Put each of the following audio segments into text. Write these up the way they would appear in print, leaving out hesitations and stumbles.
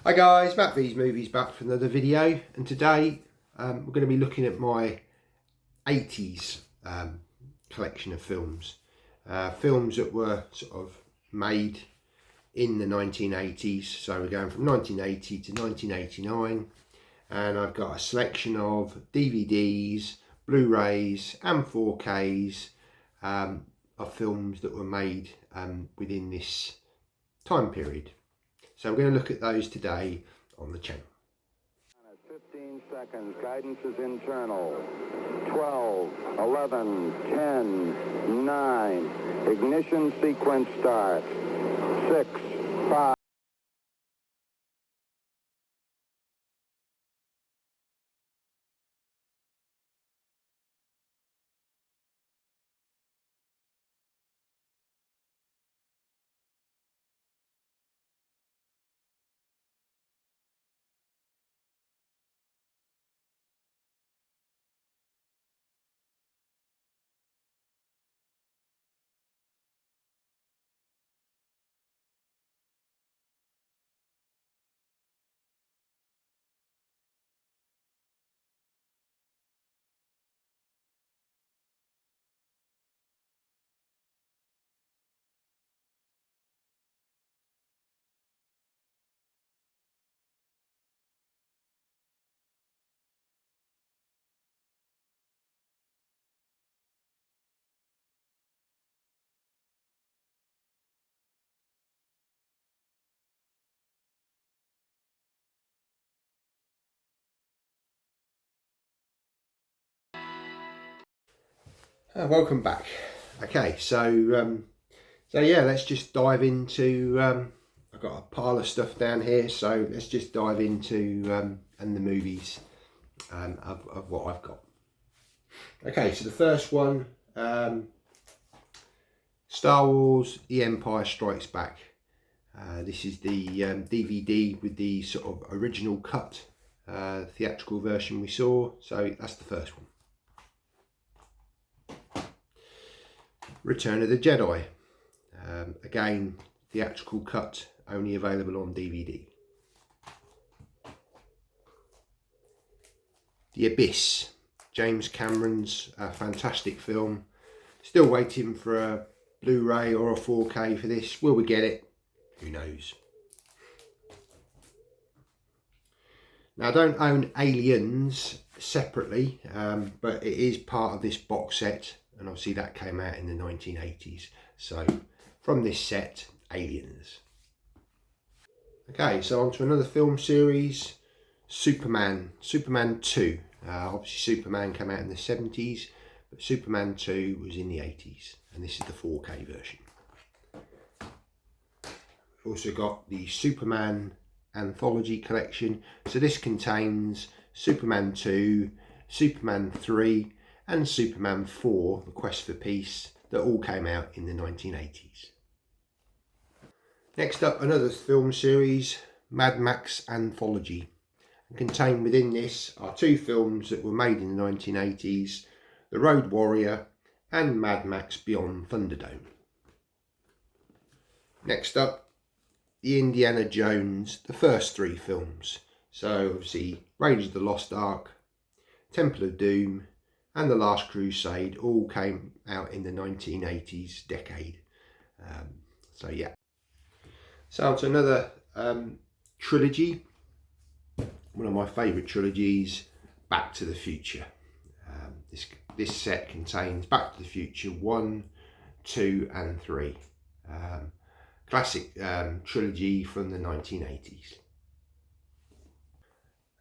Hi guys, Matt V's Movies back for another video, and today we're going to be looking at my 80s collection of films. Films that were sort of made in the 1980s, so we're going from 1980 to 1989, and I've got a selection of DVDs, Blu-rays and 4Ks of films that were made within this time period. So we're going to look at those today on the channel. 15 seconds, guidance is internal. 12, 11, 10, 9, ignition sequence starts. 6, 5. Welcome back. Okay, so yeah, let's just dive into. I've got a pile of stuff down here, so let's just dive into and the movies of what I've got. Okay, so the first one, Star Wars: The Empire Strikes Back. This is the DVD with the sort of original cut, theatrical version we saw. So that's the first one. Return of the Jedi. Again, theatrical cut, only available on DVD. The Abyss. James Cameron's fantastic film. Still waiting for a Blu-ray or a 4K for this. Will we get it? Who knows? Now, I don't own Aliens separately, but it is part of this box set, and obviously that came out in the 1980s. So from this set, Aliens. Okay, so on to another film series, Superman 2. Obviously Superman came out in the 70s, but Superman 2 was in the 80s, and this is the 4K version. We've also got the Superman Anthology collection. So this contains Superman 2, Superman 3 and Superman 4, The Quest for Peace, that all came out in the 1980s. Next up, another film series, Mad Max Anthology. And contained within this are two films that were made in the 1980s, The Road Warrior and Mad Max Beyond Thunderdome. Next up, the Indiana Jones, the first three films. So obviously Raiders of the Lost Ark, Temple of Doom and The Last Crusade all came out in the 1980s decade. So yeah. So on to another trilogy, one of my favourite trilogies, Back to the Future. This set contains Back to the Future 1, 2 and 3. Classic trilogy from the 1980s.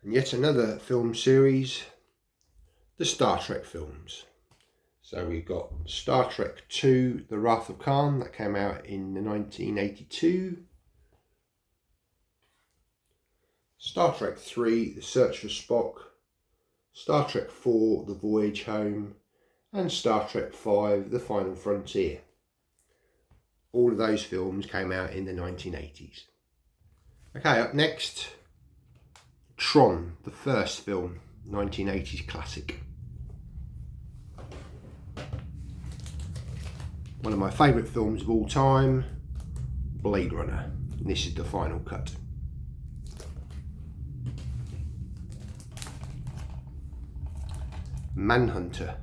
And yet another film series, the Star Trek films. So we've got Star Trek 2, The Wrath of Khan, that came out in 1982. Star Trek 3, The Search for Spock. Star Trek 4, The Voyage Home. And Star Trek 5, The Final Frontier. All of those films came out in the 1980s. Okay, up next, Tron, the first film, 1980s classic. One of my favourite films of all time, Blade Runner. And this is the final cut. Manhunter.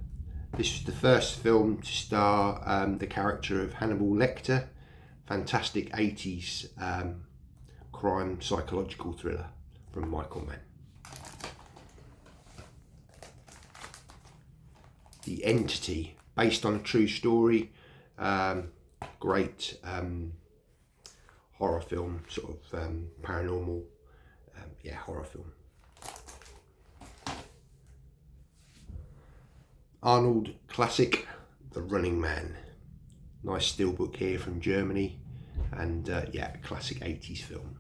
This was the first film to star the character of Hannibal Lecter. Fantastic 80s crime psychological thriller from Michael Mann. The Entity, based on a true story. Great horror film, sort of paranormal, horror film. Arnold classic, The Running Man. Nice steelbook here from Germany, and classic 80s film.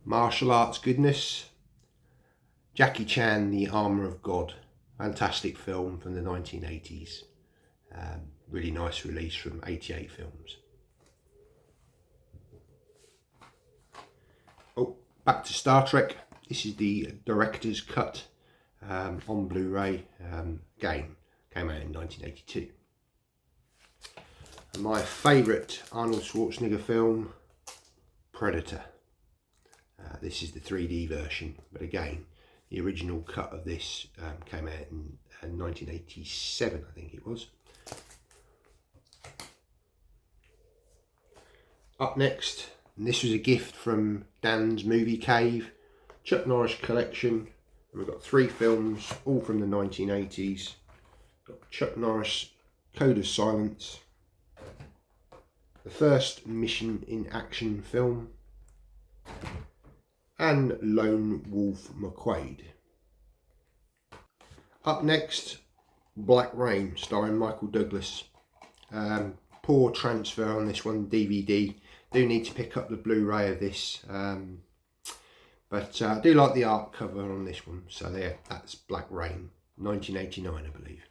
Martial arts goodness. Jackie Chan, The Armour of God. Fantastic film from the 1980s. Really nice release from 88 Films. Oh, back to Star Trek. This is the director's cut on Blu-ray. Again, came out in 1982. And my favourite Arnold Schwarzenegger film, Predator. This is the 3D version, but again, the original cut of this came out in 1987, I think it was. Up next, and this was a gift from Dan's Movie Cave, Chuck Norris collection. And we've got 3 films, all from the 1980s. Got Chuck Norris, Code of Silence, the first Mission in Action film, and Lone Wolf McQuade. Up next, Black Rain, starring Michael Douglas. Poor transfer on this one, DVD. Do need to pick up the Blu-ray of this, but I do like the art cover on this one. So there, that's Black Rain, 1989, I believe.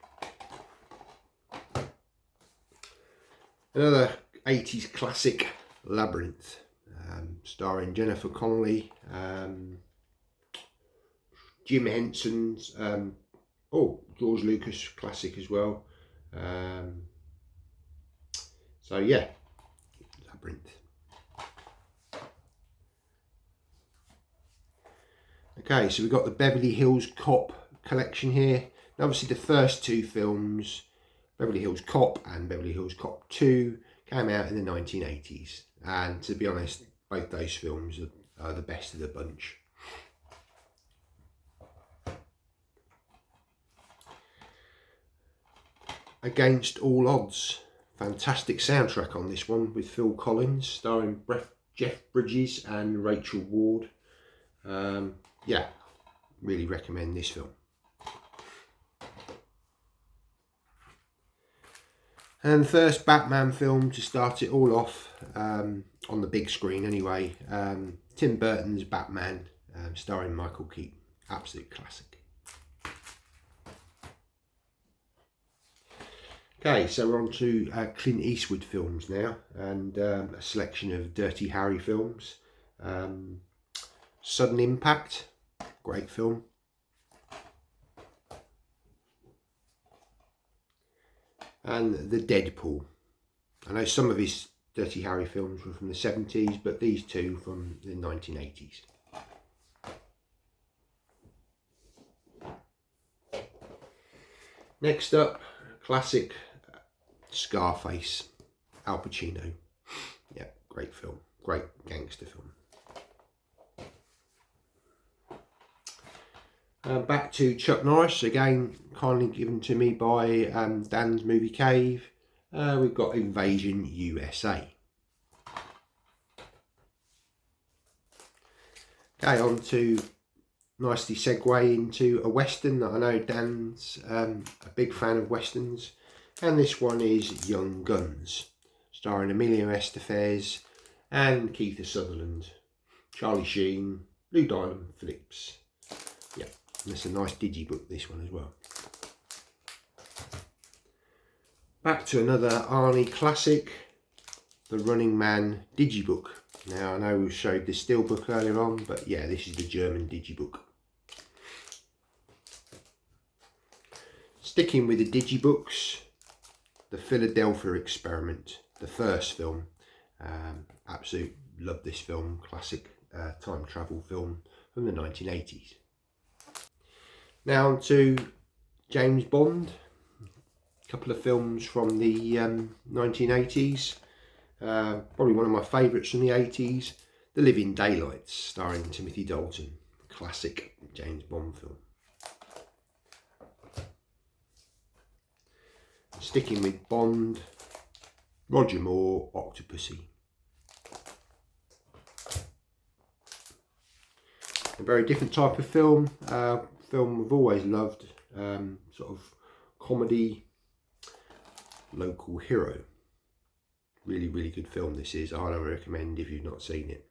Another 80s classic, Labyrinth, starring Jennifer Connelly, Jim Henson's, George Lucas classic as well. So yeah, Labyrinth. Okay, so we've got the Beverly Hills Cop collection here. And obviously the first 2 films, Beverly Hills Cop and Beverly Hills Cop 2, came out in the 1980s. And to be honest, both those films are the best of the bunch. Against All Odds. Fantastic soundtrack on this one with Phil Collins, starring Jeff Bridges and Rachel Ward. Really recommend this film. And the first Batman film to start it all off, on the big screen anyway, Tim Burton's Batman, starring Michael Keaton. Absolute classic. Okay, so we're on to Clint Eastwood films now, and a selection of Dirty Harry films. Sudden Impact, great film. And The Deadpool. I know some of his Dirty Harry films were from the 70s, but these 2 from the 1980s. Next up, classic Scarface, Al Pacino. Yeah, great film, great gangster film. Back to Chuck Norris, again kindly given to me by Dan's Movie Cave. We've got Invasion USA. Okay, on to nicely segue into a western that I know Dan's a big fan of westerns, and this one is Young Guns, starring Emilio Estevez and Kiefer Sutherland, Charlie Sheen, Lou Diamond Phillips. Yeah, and it's a nice digibook, this one as well. Back to another Arnie classic, The Running Man digibook. Now I know we showed the steelbook earlier on, but yeah, this is the German digibook. Sticking with the digibooks, The Philadelphia Experiment, the first film. Absolutely love this film, classic time travel film from the 1980s. Now on to James Bond, a couple of films from the 1980s. Probably one of my favourites from the 80s, The Living Daylights, starring Timothy Dalton, classic James Bond film. Sticking with Bond, Roger Moore, Octopussy. A very different type of film, film I've always loved, sort of comedy, local hero. Really, really good film this is. I highly recommend if you've not seen it.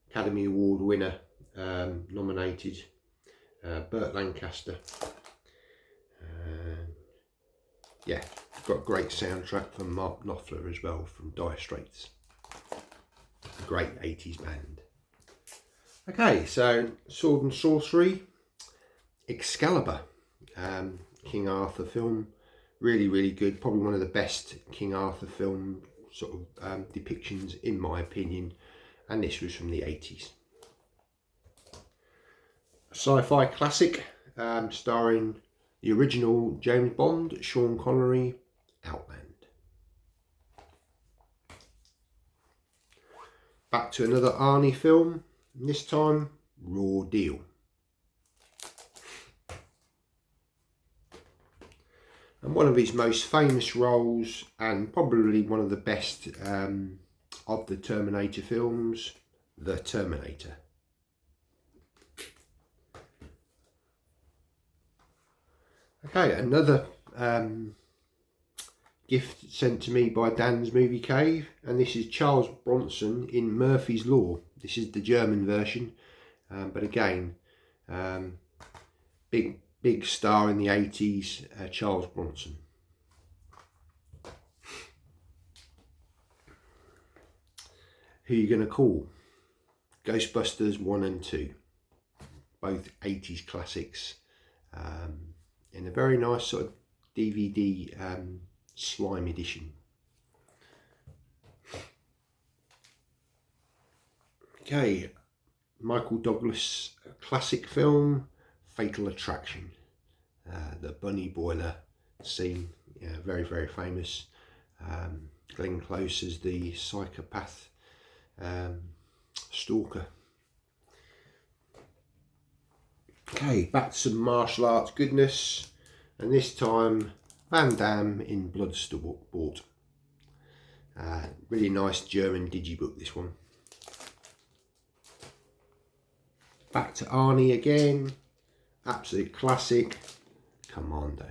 Academy Award winner, nominated, Burt Lancaster. Yeah, got a great soundtrack from Mark Knopfler as well, from Dire Straits. A great 80s band. Okay, so Sword and Sorcery, Excalibur, King Arthur film. Really, really good. Probably one of the best King Arthur film sort of depictions in my opinion. And this was from the 80s. Sci-fi classic, starring the original James Bond, Sean Connery, Outland. Back to another Arnie film, this time Raw Deal. And one of his most famous roles, and probably one of the best of the Terminator films, The Terminator. Okay, another gift sent to me by Dan's Movie Cave, and this is Charles Bronson in Murphy's Law. This is the German version, but again, big star in the 80s, Charles Bronson. Who You Gonna Call? Ghostbusters 1 and 2, both 80s classics. In a very nice sort of DVD slime edition. Okay, Michael Douglas classic film, Fatal Attraction. The bunny boiler scene, yeah, very, very famous. Glenn Close as the psychopath stalker. Okay, back to some martial arts goodness, and this time Van Damme in Bloodsport. Really nice German digibook, this one. Back to Arnie again, absolute classic, Commando.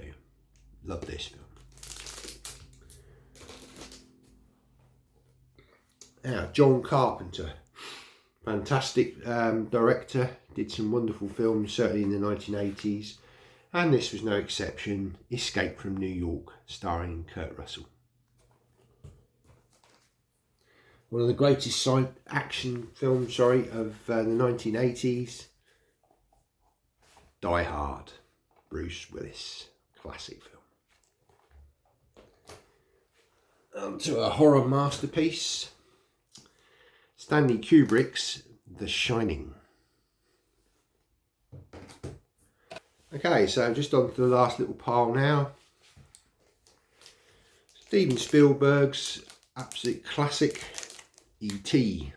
Love this film. Now, John Carpenter, fantastic director, did some wonderful films, certainly in the 1980s, and this was no exception. Escape from New York, starring Kurt Russell. One of the greatest action films, of the 1980s. Die Hard, Bruce Willis, classic film. On to a horror masterpiece, Stanley Kubrick's The Shining. Okay, so just on to the last little pile now. Steven Spielberg's absolute classic, E.T.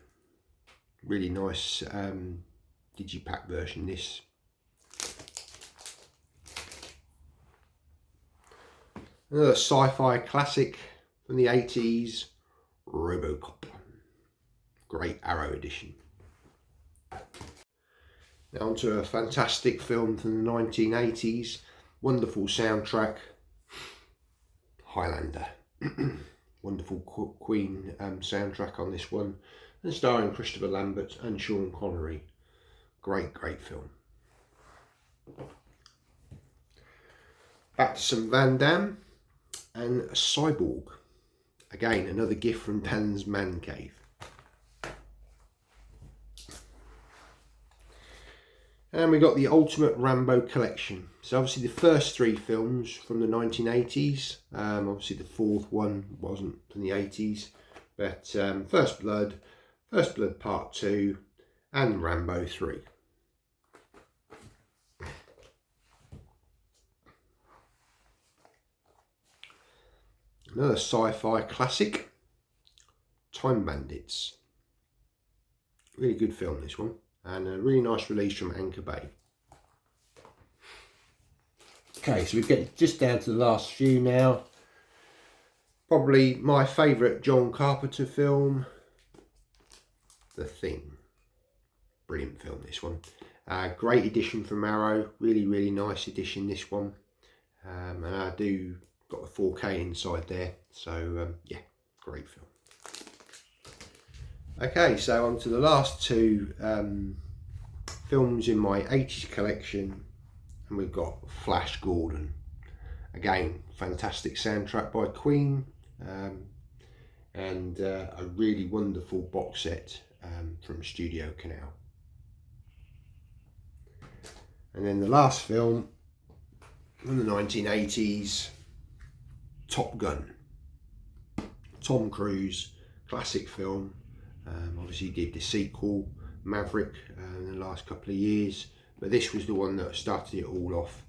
Really nice digipack version, this. Another sci-fi classic from the 80s, RoboCop. Great Arrow edition. Now on to a fantastic film from the 1980s. Wonderful soundtrack, Highlander. Wonderful Queen soundtrack on this one. And starring Christopher Lambert and Sean Connery. Great, great film. Back to some Van Damme and Cyborg. Again, another gift from Dan's Man Cave. And we got the Ultimate Rambo Collection. So obviously the first three films from the 1980s. Obviously the fourth one wasn't from the 80s. But First Blood, First Blood Part 2 and Rambo 3. Another sci-fi classic, Time Bandits. Really good film, this one, and a really nice release from Anchor Bay. Okay, so we get just down to the last few now. Probably my favourite John Carpenter film, The Thing. Brilliant film, this one. Great edition from Arrow, really nice edition, this one. And I do got the 4K inside there, so yeah, great film. Okay, so on to the last two films in my 80s collection, and we've got Flash Gordon. Again, fantastic soundtrack by Queen, and a really wonderful box set from Studio Canal. And then the last film from the 1980s, Top Gun. Tom Cruise, classic film. Obviously did the sequel, Maverick, in the last couple of years, but this was the one that started it all off.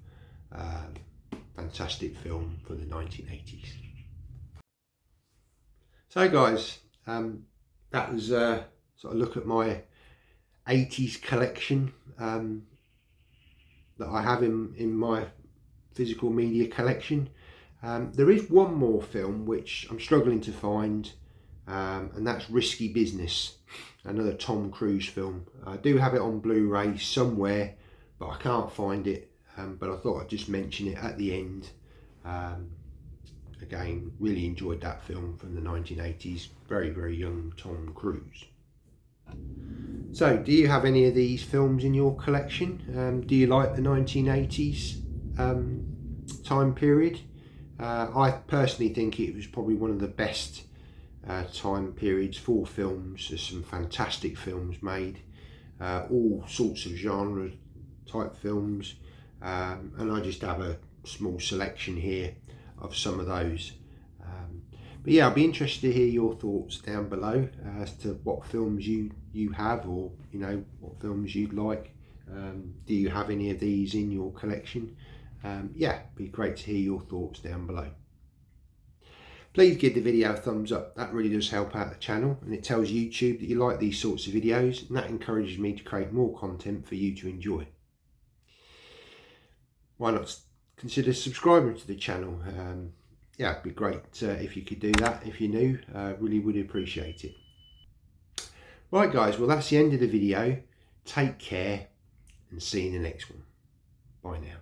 Fantastic film for the 1980s. So guys, that was sort of look at my 80s collection that I have in my physical media collection. There is one more film which I'm struggling to find, and that's Risky Business, another Tom Cruise film. I do have it on Blu-ray somewhere, but I can't find it, but I thought I'd just mention it at the end. Again, really enjoyed that film from the 1980s, very young Tom Cruise. So, do you have any of these films in your collection? Do you like the 1980s time period? I personally think it was probably one of the best time periods for films. There's some fantastic films made, all sorts of genre type films, and I just have a small selection here of some of those. But yeah, I'd be interested to hear your thoughts down below as to what films you have, or you know, what films you'd like. Do you have any of these in your collection? Yeah, it'd be great to hear your thoughts down below. Please give the video a thumbs up. That really does help out the channel, and it tells YouTube that you like these sorts of videos, and that encourages me to create more content for you to enjoy. Why not consider subscribing to the channel? Yeah, it'd be great if you could do that if you're new. Really would appreciate it. Right guys, well that's the end of the video. Take care and see you in the next one. Bye now.